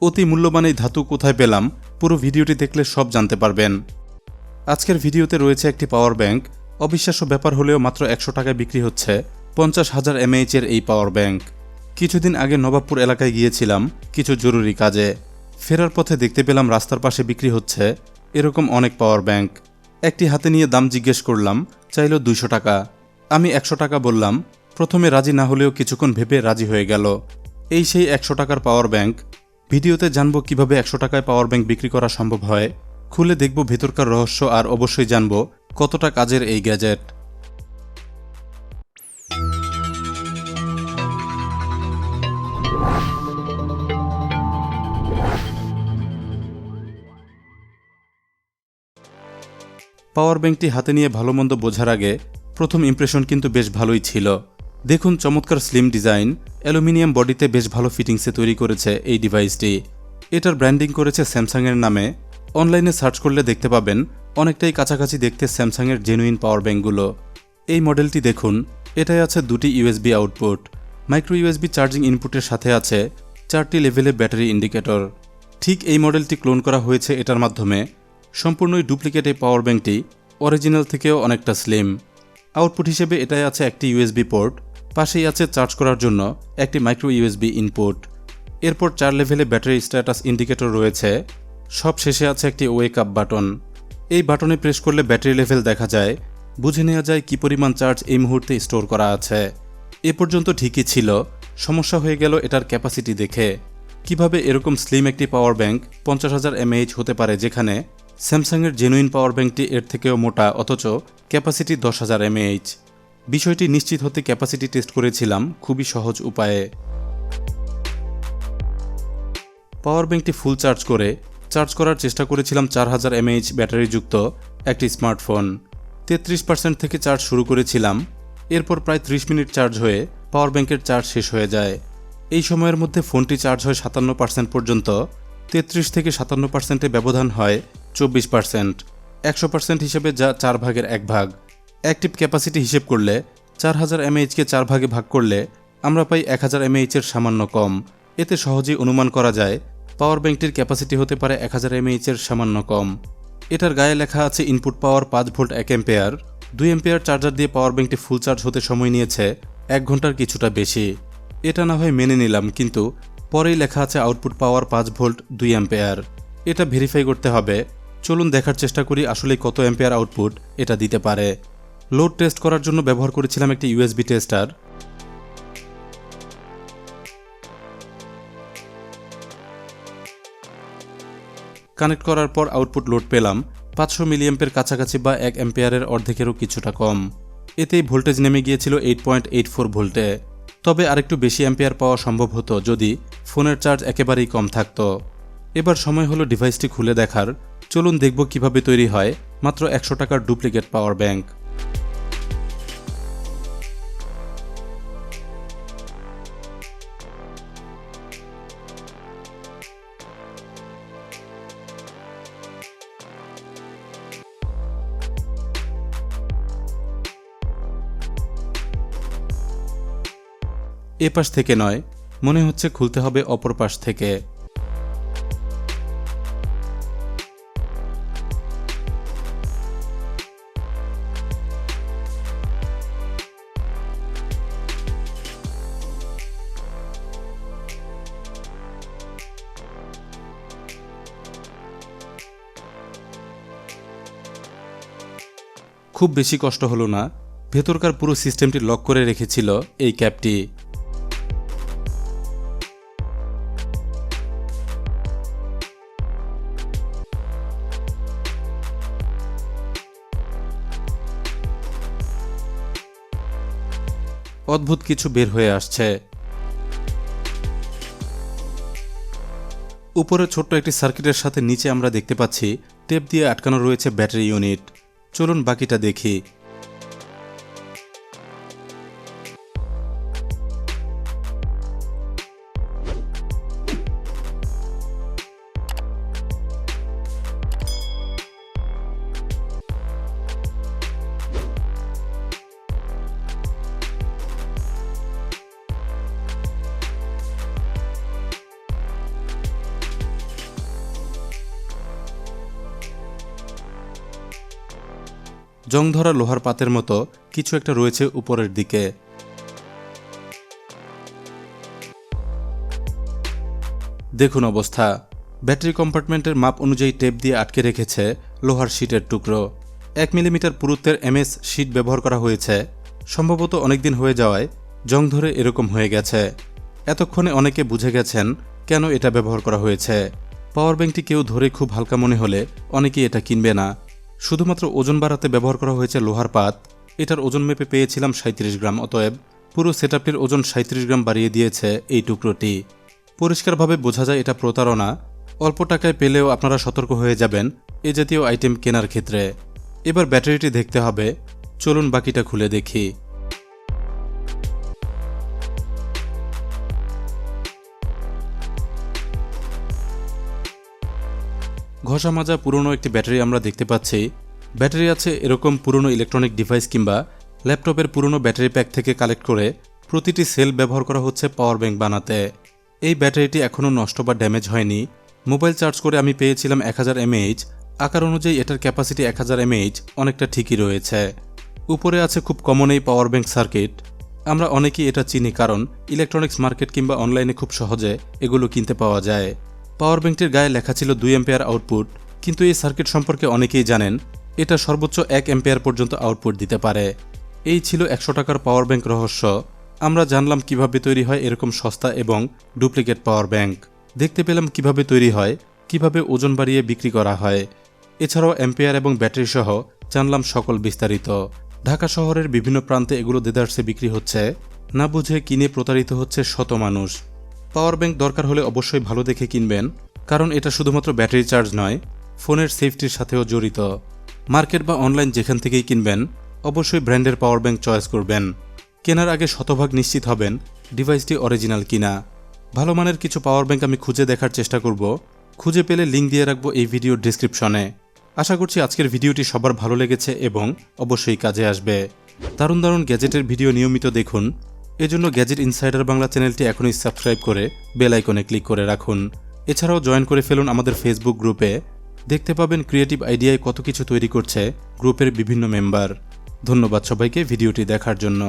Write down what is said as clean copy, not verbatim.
অতি মূল্যবান এই ধাতু কোথায় পেলাম পুরো ভিডিওটি দেখলে সব জানতে পারবেন। আজকের ভিডিওতে রয়েছে একটি পাওয়ার ব্যাংক। অবিশ্বাস্য ব্যাপার হলেও মাত্র 100 টাকায় বিক্রি হচ্ছে 50,000 mAh এর এই পাওয়ার ব্যাংক। কিছুদিন আগে নবাবপুর এলাকায় গিয়েছিলাম কিছু জরুরি কাজে। ফেরার পথে দেখতে পেলাম রাস্তার পাশে বিক্রি হচ্ছে এরকম অনেক পাওয়ার ব্যাংক। একটি হাতে নিয়ে দাম জিজ্ঞেস করলাম, চাইল 200 টাকা। আমি 100 টাকা বললাম। প্রথমে রাজি না হলেও কিছুক্ষণ ভেবে রাজি হয়ে গেল। এই সেই 100 টাকার পাওয়ার ব্যাংক। ভিডিওতে জানবো কিভাবে 100 টাকায় পাওয়ার ব্যাংক বিক্রি করা সম্ভব হয়, খুলে দেখব ভেতরকার রহস্য, আর অবশ্যই জানবো কতটা কাজের এই গ্যাজেট। পাওয়ার ব্যাংকটি হাতে নিয়ে ভালো মন্দ বোঝার আগে প্রথম ইমপ্রেশন কিন্তু বেশ ভালোই ছিল। দেখুন, চমৎকার স্লিম ডিজাইন, অ্যালুমিনিয়াম বডিতে বেশ ভালো ফিটিংসে তৈরি করেছে এই ডিভাইসটি। এটার ব্র্যান্ডিং করেছে স্যামসাংয়ের নামে। অনলাইনে সার্চ করলে দেখতে পাবেন অনেকটাই কাছাকাছি দেখতে স্যামসাংয়ের জেনুইন পাওয়ার ব্যাংকগুলো। এই মডেলটি দেখুন, এটাই আছে দুটি USB output, micro USB charging ইনপুটের সাথে আছে 4টি লেভেলে ব্যাটারি ইন্ডিকেটর। ঠিক এই মডেলটি ক্লোন করা হয়েছে এটার মাধ্যমে। সম্পূর্ণই ডুপ্লিকেট এই পাওয়ার ব্যাংকটি অরিজিনাল থেকেও অনেকটা স্লিম। আউটপুট হিসেবে এটাই আছে একটি ইউএসবি পোর্ট, পাশেই আছে চার্জ করার জন্য একটি মাইক্রো ইউএসবি ইনপুট। এরপর 4 লেভেলে ব্যাটারি স্ট্যাটাস ইন্ডিকেটর রয়েছে। সব শেষে আছে একটি ওয়েক আপ বাটন। এই বাটনে প্রেস করলে ব্যাটারি লেভেল দেখা যায়, বুঝে নেওয়া যায় কী পরিমাণ চার্জ এই মুহূর্তে স্টোর করা আছে। এ পর্যন্ত ঠিকই ছিল, সমস্যা হয়ে গেল এটার ক্যাপাসিটি দেখে। কিভাবে এরকম স্লিম একটি পাওয়ার ব্যাংক 50,000 mAh হতে পারে, যেখানে স্যামসাংয়ের জেনুইন পাওয়ার ব্যাংকটি এর থেকেও মোটা, অথচ ক্যাপাসিটি 10,000 mAh। বিষয়টি নিশ্চিত হতে ক্যাপাসিটি টেস্ট করেছিলাম খুবই সহজ উপায়ে। পাওয়ার ব্যাংকটি ফুল চার্জ করার চেষ্টা করেছিলাম 4000 mAh ব্যাটারিযুক্ত একটি স্মার্টফোন। 33% থেকে চার্জ শুরু করেছিলাম। এরপর প্রায় 30 মিনিট চার্জ হয়ে পাওয়ার ব্যাংকের চার্জ শেষ হয়ে যায়। এই সময়ের মধ্যে ফোনটি চার্জ হয় 57% পর্যন্ত। 33 থেকে 57%-এ ব্যবধান হয় 24%। 100% হিসেবে যা 4 ভাগের 1 ভাগ। অ্যাক্টিভ ক্যাপাসিটি হিসেব করলে 4000 mAh-কে 4 ভাগে ভাগ করলে আমরা পাই 1000 mAh-এর সামান্য কম। এতে সহজেই অনুমান করা যায় পাওয়ার ব্যাংকটির ক্যাপাসিটি হতে পারে 1000 mAh-এর সামান্য কম। এটার গায়ে লেখা আছে ইনপুট পাওয়ার 5 ভোল্ট 1 অ্যাম্পিয়ার। 2 অ্যাম্পিয়ার চার্জার দিয়ে পাওয়ার ব্যাংকটি ফুল চার্জ হতে সময় নিয়েছে 1 ঘন্টার কিছুটা বেশি। এটা না হয় মেনে নিলাম, কিন্তু পরেই লেখা আছে আউটপুট পাওয়ার 5 ভোল্ট 2 অ্যাম্পিয়ার। এটা ভেরিফাই করতে হবে। চলুন দেখার চেষ্টা করি আসলে কত অ্যাম্পিয়ার আউটপুট এটা দিতে পারে। লোড টেস্ট করার জন্য ব্যবহার করেছিলাম একটি ইউএসবি টেস্টার। কানেক্ট করার পর আউটপুট লোড পেলাম 500 মিলিঅ্যাম্পের কাছাকাছি, বা 1 অ্যাম্পিয়ারের অর্ধেকেরও কিছুটা কম। এতেই ভোল্টেজ নেমে গিয়েছিল 8.84 ভোল্টে। তবে আরেকটু বেশি অ্যাম্পিয়ার পাওয়া সম্ভব হতো যদি ফোনের চার্জ একেবারেই কম থাকতো। এবার সময় হলো ডিভাইসটি খুলে দেখার। চলুন দেখব কিভাবে তৈরি হয় মাত্র 100 টাকার ডুপ্লিকেট পাওয়ার ব্যাংক। এ পাশ থেকে নয়, মনে হচ্ছে খুলতে হবে অপর পাশ থেকে। খুব বেশি কষ্ট হলো না। ভেতরকার পুরো সিস্টেমটি লক করে রেখেছিল এই ক্যাপটি। অদ্ভুত কিছু বের হয়ে আসছে। উপরে ছোট্ট একটি সার্কিটের সাথে নিচে আমরা দেখতে পাচ্ছি টেপ দিয়ে আটকানো রয়েছে ব্যাটারি ইউনিট। চলুন বাকিটা দেখি। জং ধরা লোহার পাতের মতো কিছু একটা রয়েছে উপরের দিকে। দেখুন অবস্থা, ব্যাটারি কম্পার্টমেন্টের মাপ অনুযায়ী টেপ দিয়ে আটকে রেখেছে লোহার শিটের টুকরো। 1 মিলিমিটার পুরুত্বের এমএস শিট ব্যবহার করা হয়েছে। সম্ভবত অনেকদিন হয়ে যাওয়ায় জং ধরে এরকম হয়ে গেছে। এতক্ষণে অনেকে বুঝে গেছেন কেন এটা ব্যবহার করা হয়েছে। পাওয়ার ব্যাংকটি কেউ ধরে খুব হালকা মনে হলে অনেকেই এটা কিনবে না। শুধুমাত্র ওজন বাড়াতে ব্যবহার করা হয়েছে লোহার পাত। এটার ওজন মেপে পেয়েছিলাম 37 গ্রাম, অতএব পুরো সেটআপটির ওজন 37 গ্রাম বাড়িয়ে দিয়েছে এই টুকরোটি। পরিষ্কারভাবে বোঝা যায় এটা প্রতারণা। অল্প টাকায় পেলেও আপনারা সতর্ক হয়ে যাবেন এ জাতীয় আইটেম কেনার ক্ষেত্রে। এবার ব্যাটারিটি দেখতে হবে, চলুন বাকিটা খুলে দেখি। ঘষা মাজা পুরনো একটি ব্যাটারি আমরা দেখতে পাচ্ছি। ব্যাটারি আছে এরকম পুরনো ইলেকট্রনিক ডিভাইস কিংবা ল্যাপটপের পুরনো ব্যাটারি প্যাক থেকে কালেক্ট করে প্রতিটি সেল ব্যবহার করা হচ্ছে পাওয়ার ব্যাংক বানাতে। এই ব্যাটারিটি এখনও নষ্ট বা ড্যামেজ হয়নি। মোবাইল চার্জ করে আমি পেয়েছিলাম 1000 mAh। আকার অনুযায়ী এটার ক্যাপাসিটি 1000 mAh, অনেকটা ঠিকই রয়েছে। উপরে আছে খুব কমন এই পাওয়ার ব্যাংক সার্কিট। আমরা অনেকেই এটা চিনি কারণ ইলেকট্রনিক্স মার্কেট কিংবা অনলাইনে খুব সহজে এগুলো কিনতে পাওয়া যায়। পাওয়ার ব্যাংকটির গায়ে লেখা ছিল 2 অ্যাম্পিয়ার আউটপুট, কিন্তু এই সার্কিট সম্পর্কে অনেকেই জানেন এটা সর্বোচ্চ 1 অ্যাম্পিয়ার পর্যন্ত আউটপুট দিতে পারে। এই ছিল 100 টাকার পাওয়ার ব্যাংক রহস্য। আমরা জানলাম কিভাবে তৈরি হয় এরকম সস্তা এবং ডুপ্লিকেট পাওয়ার ব্যাংক। দেখতে পেলাম কিভাবে তৈরি হয়, কিভাবে ওজন বাড়িয়ে বিক্রি করা হয়। এছাড়াও অ্যাম্পিয়ার এবং ব্যাটারি সহ জানলাম সকল বিস্তারিত। ঢাকা শহরের বিভিন্ন প্রান্তে এগুলো দেদারসে বিক্রি হচ্ছে, না বুঝে কিনে প্রতারিত হচ্ছে শত মানুষ। পাওয়ার ব্যাংক দরকার হলে অবশ্যই ভালো দেখে কিনবেন, কারণ এটা শুধুমাত্র ব্যাটারি চার্জ নয়, ফোনের সেফটির সাথেও জড়িত। মার্কেট বা অনলাইন যেখান থেকেই কিনবেন অবশ্যই ব্র্যান্ডের পাওয়ার ব্যাংক চয়েস করবেন। কেনার আগে শতভাগ নিশ্চিত হবেন ডিভাইসটি অরিজিনাল কিনা। ভালো মানের কিছু পাওয়ার ব্যাংক আমি খুঁজে দেখার চেষ্টা করব। খুঁজে পেলে লিঙ্ক দিয়ে রাখবো এই ভিডিওর ডেসক্রিপশনে। আশা করছি আজকের ভিডিওটি সবার ভালো লেগেছে এবং অবশ্যই কাজে আসবে। দারুণ দারুণ গ্যাজেটের ভিডিও নিয়মিত দেখুন। এজন্য গ্যাজেট ইনসাইডার বাংলা চ্যানেলটি এখনই সাবস্ক্রাইব করে বেল আইকনে ক্লিক করে রাখুন। এছাড়াও জয়েন করে ফেলুন আমাদের ফেসবুক গ্রুপে। দেখতে পাবেন ক্রিয়েটিভ আইডিয়ায় কত কিছু তৈরি করছে গ্রুপের বিভিন্ন মেম্বার। ধন্যবাদ সবাইকে ভিডিওটি দেখার জন্য।